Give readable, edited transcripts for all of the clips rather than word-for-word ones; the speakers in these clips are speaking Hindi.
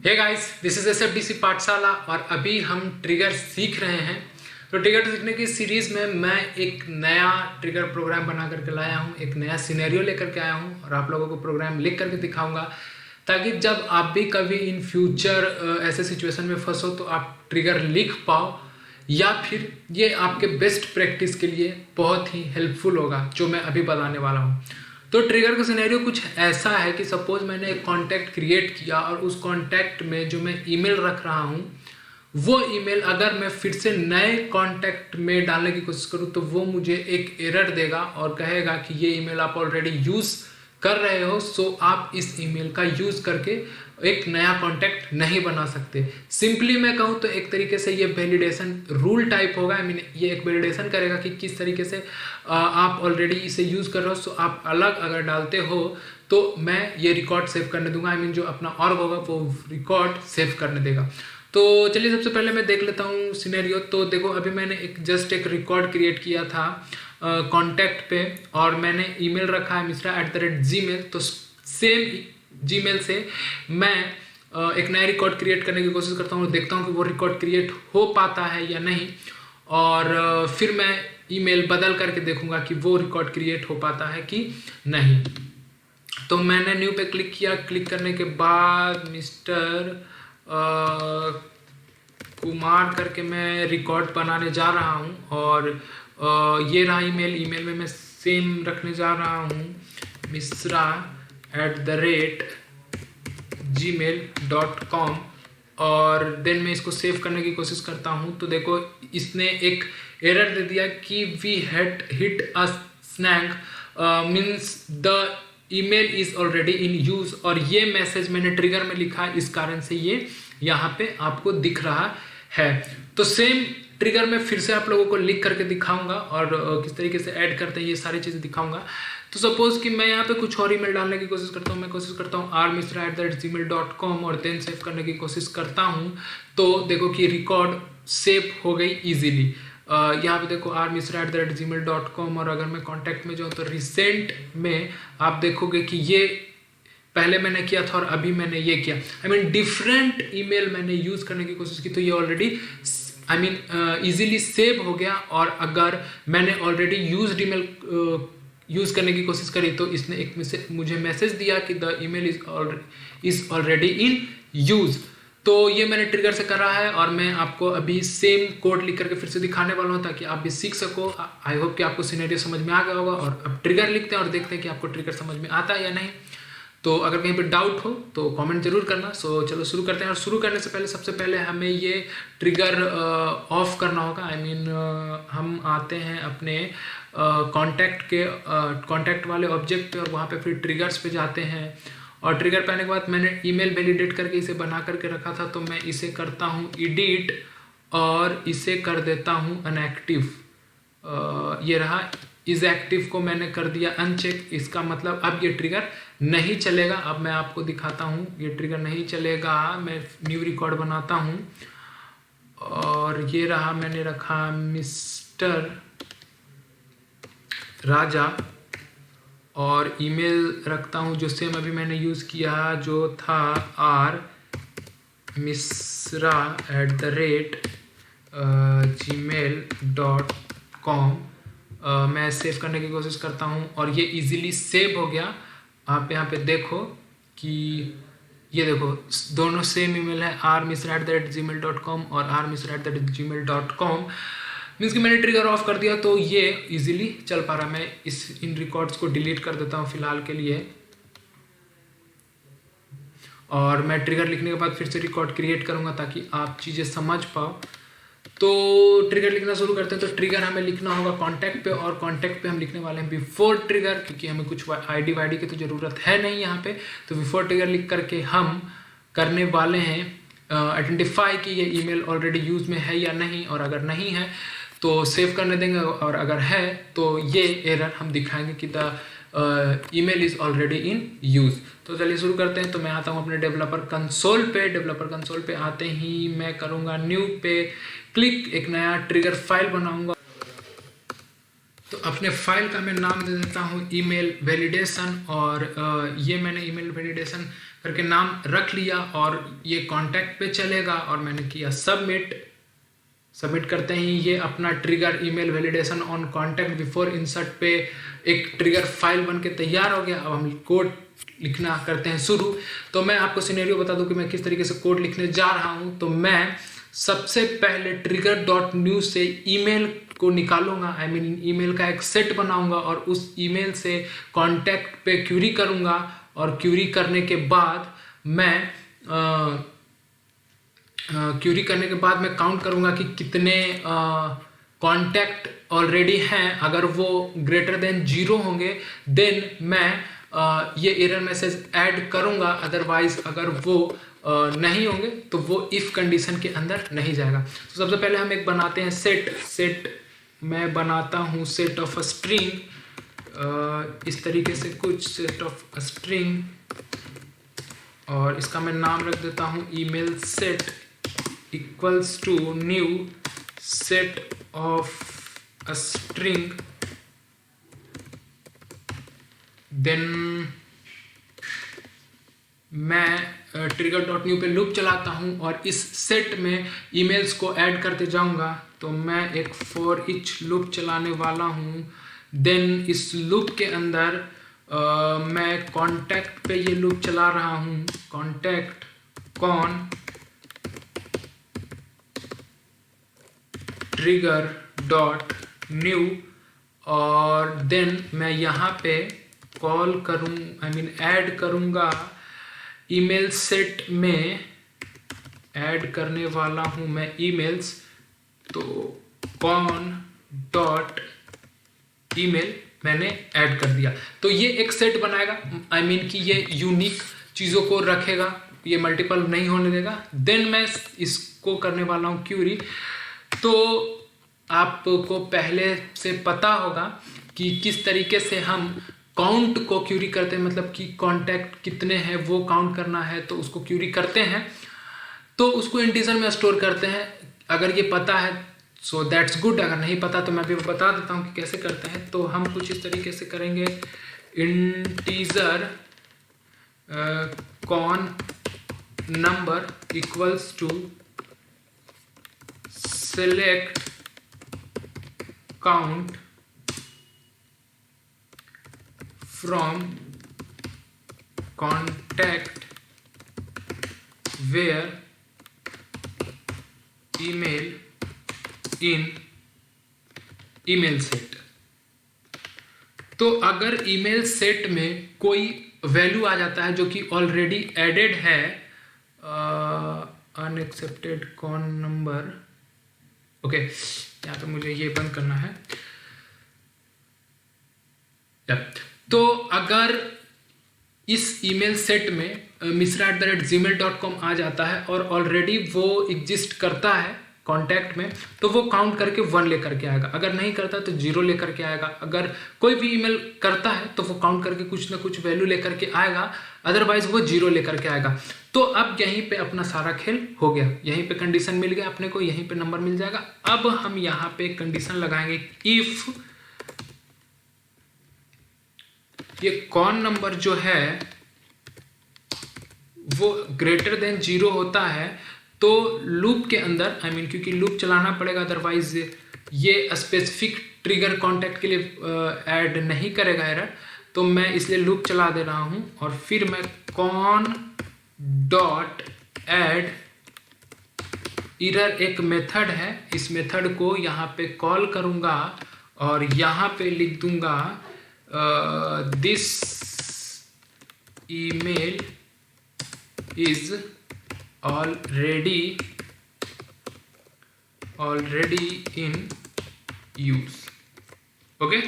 हे गाइस, दिस इज एसएफडीसी पाठशाला और अभी हम ट्रिगर सीख रहे हैं। तो ट्रिगर सीखने की सीरीज में मैं एक नया ट्रिगर प्रोग्राम बना करके लाया हूँ, एक नया सिनेरियो लेकर के आया हूँ और आप लोगों को प्रोग्राम लिख करके दिखाऊंगा ताकि जब आप भी कभी इन फ्यूचर ऐसे सिचुएशन में फंसो तो आप ट्रिगर लिख पाओ, या फिर ये आपके बेस्ट प्रैक्टिस के लिए बहुत ही हेल्पफुल होगा जो मैं अभी बताने वाला हूँ। तो ट्रिगर का सिनेरियो कुछ ऐसा है कि सपोज मैंने एक कॉन्टैक्ट क्रिएट किया और उस कॉन्टैक्ट में जो मैं ईमेल रख रहा हूँ वो ईमेल अगर मैं फिर से नए कॉन्टैक्ट में डालने की कोशिश करूँ तो वो मुझे एक एरर देगा और कहेगा कि ये ईमेल आप ऑलरेडी यूज़ कर रहे हो, सो आप इस ईमेल का यूज़ करके एक नया कॉन्टैक्ट नहीं बना सकते। सिंपली मैं कहूँ तो एक तरीके से ये वैलिडेशन रूल टाइप होगा। आई मीन ये एक वैलिडेशन करेगा कि किस तरीके से आप ऑलरेडी इसे यूज़ कर रहे हो, सो आप अलग अगर डालते हो तो मैं ये रिकॉर्ड सेव करने दूंगा। आई मीन जो अपना ऑर्ग होगा वो रिकॉर्ड सेव करने देगा। तो चलिए सबसे पहले मैं देख लेता हूँ सिनेरियो। तो देखो अभी मैंने जस्ट एक रिकॉर्ड क्रिएट किया था कॉन्टैक्ट पे और मैंने ईमेल रखा है misra@gmail। तो सेम जीमेल से मैं एक नया रिकॉर्ड क्रिएट करने की कोशिश करता हूँ और देखता हूँ कि वो रिकॉर्ड क्रिएट हो पाता है या नहीं, और फिर मैं ईमेल बदल करके देखूंगा कि वो रिकॉर्ड क्रिएट हो पाता है कि नहीं। तो मैंने न्यू पे क्लिक किया। क्लिक करने के बाद मिस्टर कुमार करके मैं रिकॉर्ड बनाने जा रहा हूँ और ये रहा ईमेल में मैं सेम रखने जा रहा हूँ misra@gmail.com और देन मैं इसको सेव करने की कोशिश करता हूँ। तो देखो इसने एक एरर दे दिया कि we had hit a snag means the email is already in use, और ये मैसेज मैंने ट्रिगर में लिखा है, इस कारण से ये यहाँ पे आपको दिख रहा है। तो सेम ट्रिगर में फिर से आप लोगों को लिख करके दिखाऊंगा और किस तरीके से ऐड करते हैं ये सारी चीज़ें दिखाऊंगा। तो सपोज कि मैं यहाँ पे कुछ और ईमेल डालने की कोशिश करता हूँ। मैं कोशिश करता हूँ rmisra@gmail.com और देन सेव करने की कोशिश करता हूँ। तो देखो कि रिकॉर्ड सेव हो गई इजीली। यहाँ पे देखो rmisra@gmail.com और अगर मैं कॉन्टैक्ट में जाऊँ तो रिसेंट में आप देखोगे कि ये पहले मैंने किया था और अभी मैंने ये किया। आई मीन डिफरेंट ईमेल मैंने यूज़ करने की कोशिश की तो ये ऑलरेडी इजीली सेव हो गया। और अगर मैंने ऑलरेडी यूज्ड ईमेल यूज़ करने की कोशिश करी तो इसने एक मुझे मैसेज दिया कि the email is already in use. तो ये मैंने ट्रिगर से करा है और मैं आपको अभी सेम कोड लिख करके फिर से दिखाने वाला हूँ ताकि आप भी सीख सको। आई होप कि आपको सिनेरियो समझ में आ गया होगा। और अब ट्रिगर लिखते हैं और देखते हैं कि आपको ट्रिगर समझ में आता है या नहीं। तो अगर कहीं पे डाउट हो तो कमेंट जरूर करना। सो चलो शुरू करते हैं। और शुरू करने से पहले सबसे पहले हमें ये ट्रिगर ऑफ करना होगा। आई मीन हम आते हैं अपने कॉन्टैक्ट वाले ऑब्जेक्ट पे और वहाँ पे फिर ट्रिगर्स पे जाते हैं। और ट्रिगर पे आने के बाद मैंने ईमेल वैलिडेट करके इसे बना करके रखा था, तो मैं इसे करता हूँ एडिट और इसे कर देता हूँ अनएक्टिव। ये रहा, इज एक्टिव को मैंने कर दिया अनचेक। इसका मतलब अब ये ट्रिगर नहीं चलेगा। अब मैं आपको दिखाता हूँ ये ट्रिगर नहीं चलेगा। मैं न्यू रिकॉर्ड बनाता हूँ और ये रहा, मैंने रखा मिस्टर राजा और ईमेल रखता हूँ जो सेम अभी मैंने यूज़ किया जो था misra@gmail.com। मैं सेव करने की कोशिश करता हूँ और ये इजीली सेव हो गया। आप यहाँ पे देखो कि ये देखो दोनों सेम ईमेल है, rmisra@gmail.com और rmisra@gmail.com। मीन्स कि मैंने ट्रिगर ऑफ कर दिया तो ये इजीली चल पा रहा। मैं इन रिकॉर्ड्स को डिलीट कर देता हूँ फिलहाल के लिए और मैं ट्रिगर लिखने के बाद फिर से रिकॉर्ड क्रिएट करूँगा ताकि आप चीज़ें समझ पाओ। तो ट्रिगर लिखना शुरू करते हैं। तो ट्रिगर हमें लिखना होगा कॉन्टैक्ट पे और कॉन्टैक्ट पे हम लिखने वाले हैं बिफोर ट्रिगर, क्योंकि हमें कुछ आईडी वाईडी की तो ज़रूरत है नहीं यहाँ पे। तो बिफोर ट्रिगर लिख करके हम करने वाले हैं आइडेंटिफाई कि ये ईमेल ऑलरेडी यूज़ में है या नहीं, और अगर नहीं है तो सेव करने देंगे और अगर है तो ये एरर हम दिखाएंगे कि the email is already in use. तो चलिए शुरू करते हैं। तो मैं आता हूँ अपने डेवलपर कंसोल पे। डेवलपर कंसोल पे आते ही मैं करूँगा न्यू पे क्लिक, एक नया ट्रिगर फाइल बनाऊँगा। तो अपने फाइल का मैं नाम दे देता हूँ ईमेल वैलिडेशन, और ये मैंने ईमेल वैलिडेशन करके नाम रख लिया और ये कॉन्टैक्ट पे चलेगा और मैंने किया सबमिट करते ही ये अपना trigger email validation on contact before insert पे एक ट्रिगर फाइल बन के तैयार हो गया। अब हम कोड लिखना करते हैं शुरू। तो मैं आपको सिनेरियो बता दूं कि मैं किस तरीके से कोड लिखने जा रहा हूं। तो मैं सबसे पहले trigger.new से ईमेल को निकालूंगा, आई मीन ईमेल का एक सेट बनाऊंगा और उस ईमेल से कॉन्टैक्ट पे क्यूरी करूंगा और क्यूरी करने के बाद मैं काउंट करूंगा कि कितने कॉन्टैक्ट ऑलरेडी हैं। अगर वो ग्रेटर देन 0 होंगे देन मैं ये एरर मैसेज ऐड करूंगा, अदरवाइज अगर वो नहीं होंगे तो वो इफ कंडीशन के अंदर नहीं जाएगा। तो सबसे पहले हम एक बनाते हैं सेट मैं बनाता हूँ सेट ऑफ अ स्ट्रिंग, इस तरीके से कुछ सेट ऑफ अ स्ट्रिंग, और इसका मैं नाम रख देता हूँ email set equals to new set of a string. Then मैं trigger.new पे लूप चलाता हूँ और इस सेट में ईमेल्स को ऐड करते जाऊँगा। तो मैं एक फॉर ईच लूप चलाने वाला हूँ। देन इस लूप के अंदर मैं कॉन्टैक्ट पे ये लूप चला रहा हूँ, कॉन्टैक्ट कॉन trigger.new, और देन मैं यहाँ पे कॉल करूँ, आई मीन ऐड करूँगा ईमेल सेट में ऐड करने वाला हूँ मैं ईमेल्स। तो कॉन डॉट ईमेल मैंने ऐड कर दिया। तो ये एक सेट बनाएगा, आई मीन कि ये यूनिक चीज़ों को रखेगा, ये मल्टीपल नहीं होने देगा। देन मैं इसको करने वाला हूँ क्यूरी। तो आपको पहले से पता होगा कि किस तरीके से हम काउंट को क्यूरी करते हैं, मतलब कि कॉन्टैक्ट कितने हैं वो काउंट करना है तो उसको क्यूरी करते हैं, तो उसको इंटीजर में स्टोर करते हैं। अगर ये पता है सो दैट्स गुड, अगर नहीं पता तो मैं भी बता देता हूँ कि कैसे करते हैं। तो हम कुछ इस तरीके से करेंगे, integer con number equals to select count from contact where email in email set। तो अगर ईमेल सेट में कोई वैल्यू आ जाता है जो कि ऑलरेडी एडेड है, अनएक्सेप्टेड कॉन नंबर, ओके यहाँ पे मुझे ये बंद करना है। तो अगर इस ईमेल सेट में misra@gmail.com आ जाता है और ऑलरेडी वो एग्जिस्ट करता है कॉन्टैक्ट में, तो वो काउंट करके 1 लेकर के आएगा। अगर नहीं करता तो 0 लेकर के आएगा। अगर कोई भी ईमेल करता है तो वो काउंट करके कुछ ना कुछ वैल्यू लेकर के आएगा, अदरवाइज वो 0 लेकर के आएगा। तो अब यहीं पे अपना सारा खेल हो गया, यहीं पे कंडीशन मिल गया अपने को, यहीं पे नंबर मिल जाएगा। अब हम यहाँ पे कंडीशन लगाएंगे, इफ ये कॉन नंबर जो है वो ग्रेटर देन 0 होता है तो लूप के अंदर, आई मीन क्योंकि लूप चलाना पड़ेगा, अदरवाइज ये स्पेसिफिक ट्रिगर कॉन्टैक्ट के लिए ऐड नहीं करेगा एरर, तो मैं इसलिए लूप चला दे रहा हूं। और फिर मैं कॉन डॉट ऐड एरर एक मेथड है, इस मेथड को यहाँ पे कॉल करूंगा और यहाँ पे लिख दूंगा this email is already in use, okay।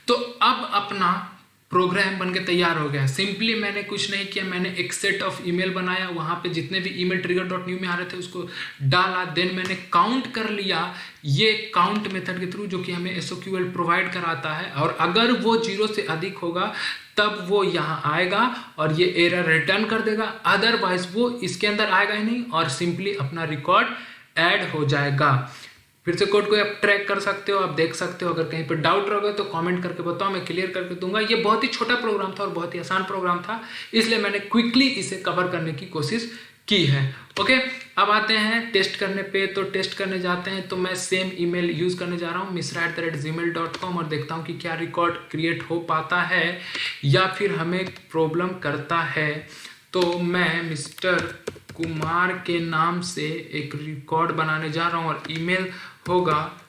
तो अब अपना प्रोग्राम बनके तैयार हो गया। सिंपली मैंने कुछ नहीं किया, मैंने एक सेट ऑफ ईमेल बनाया, वहां पे जितने भी ईमेल trigger.new में आ रहे थे उसको डाला, देन मैंने काउंट कर लिया ये काउंट मेथड के थ्रू, जो कि हमें SOQL प्रोवाइड कराता है। और अगर वो 0 से अधिक होगा तब वो यहाँ आएगा और ये एरर रिटर्न कर देगा, अदरवाइज वो इसके अंदर आएगा ही नहीं और सिंपली अपना रिकॉर्ड ऐड हो जाएगा। फिर से कोड को आप ट्रैक कर सकते हो, आप देख सकते हो। अगर कहीं पर डाउट रहोगे तो कमेंट करके बताओ, मैं क्लियर करके दूंगा। ये बहुत ही छोटा प्रोग्राम था और बहुत ही आसान प्रोग्राम था, इसलिए मैंने क्विकली इसे कवर करने की कोशिश की है। ओके, अब आते हैं टेस्ट करने पे। तो टेस्ट करने जाते हैं तो मैं सेम ईमेल यूज करने जा रहा हूँ misra@gmail.com और देखता हूँ कि क्या रिकॉर्ड क्रिएट हो पाता है या फिर हमें प्रॉब्लम करता है। तो मैं मिस्टर कुमार के नाम से एक रिकॉर्ड बनाने जा रहा हूँ और ईमेल होगा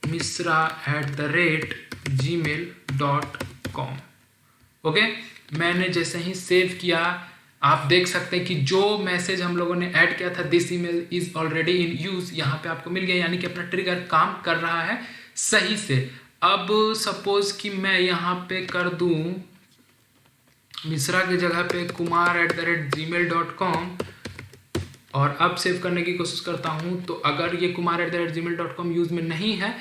misra@gmail.com। ओके, मैंने जैसे ही सेव किया आप देख सकते हैं कि जो मैसेज हम लोगों ने ऐड किया था this email is already in use, यहाँ पे आपको मिल गया, यानी कि अपना ट्रिगर काम कर रहा है सही से। अब सपोज कि मैं यहाँ पे कर दूं मिश्रा की जगह पे kumar@gmail.com और अब सेव करने की कोशिश करता हूँ। तो अगर ये kumar@gmail.com यूज में नहीं है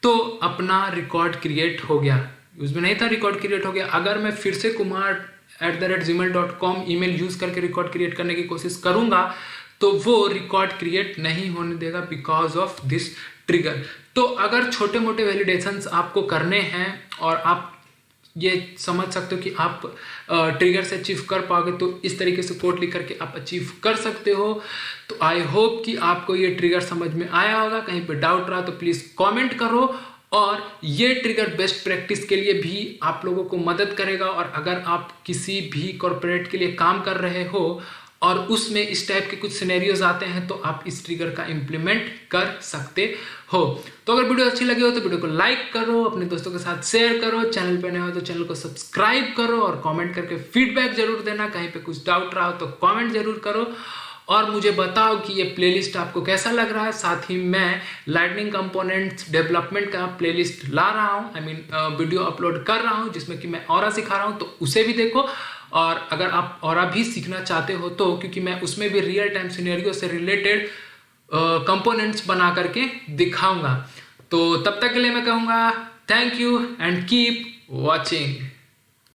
तो अपना रिकॉर्ड क्रिएट हो गया, यूज में नहीं था रिकॉर्ड क्रिएट हो गया। अगर मैं फिर से kumar@gmail.com ईमेल यूज करके रिकॉर्ड क्रिएट करने की कोशिश करूंगा तो वो रिकॉर्ड क्रिएट नहीं होने देगा बिकॉज ऑफ दिस ट्रिगर। तो अगर छोटे मोटे वैलिडेशंस आपको करने हैं और आप ये समझ सकते हो कि आप ट्रिगर से अचीव कर पाओगे तो इस तरीके से कोड लिख करके आप अचीव कर सकते हो। तो आई होप कि आपको ये ट्रिगर समझ में आया होगा। कहीं पे डाउट रहा तो प्लीज़ कमेंट करो और ये ट्रिगर बेस्ट प्रैक्टिस के लिए भी आप लोगों को मदद करेगा। और अगर आप किसी भी कॉर्पोरेट के लिए काम कर रहे हो और उसमें इस टाइप के कुछ सिनेरियोज आते हैं तो आप इस ट्रिगर का इम्प्लीमेंट कर सकते हो। तो अगर वीडियो अच्छी लगी हो तो वीडियो को लाइक करो, अपने दोस्तों के साथ शेयर करो, चैनल पे नए हो तो चैनल को सब्सक्राइब करो और कमेंट करके फीडबैक जरूर देना। कहीं पे कुछ डाउट रहा हो तो कमेंट जरूर करो और मुझे बताओ कि ये प्लेलिस्ट आपको कैसा लग रहा है। साथ ही मैं लाइटनिंग कंपोनेंट्स डेवलपमेंट का प्लेलिस्ट ला रहा हूँ, वीडियो अपलोड कर रहा हूँ जिसमें कि मैं ऑरा सिखा रहा हूँ, तो उसे भी देखो। और अगर आप ऑरा भी सीखना चाहते हो तो क्योंकि मैं उसमें भी रियल टाइम सिनेरियो से रिलेटेड कंपोनेंट्स बना करके दिखाऊंगा। तो तब तक के लिए मैं कहूँगा thank you and keep watching.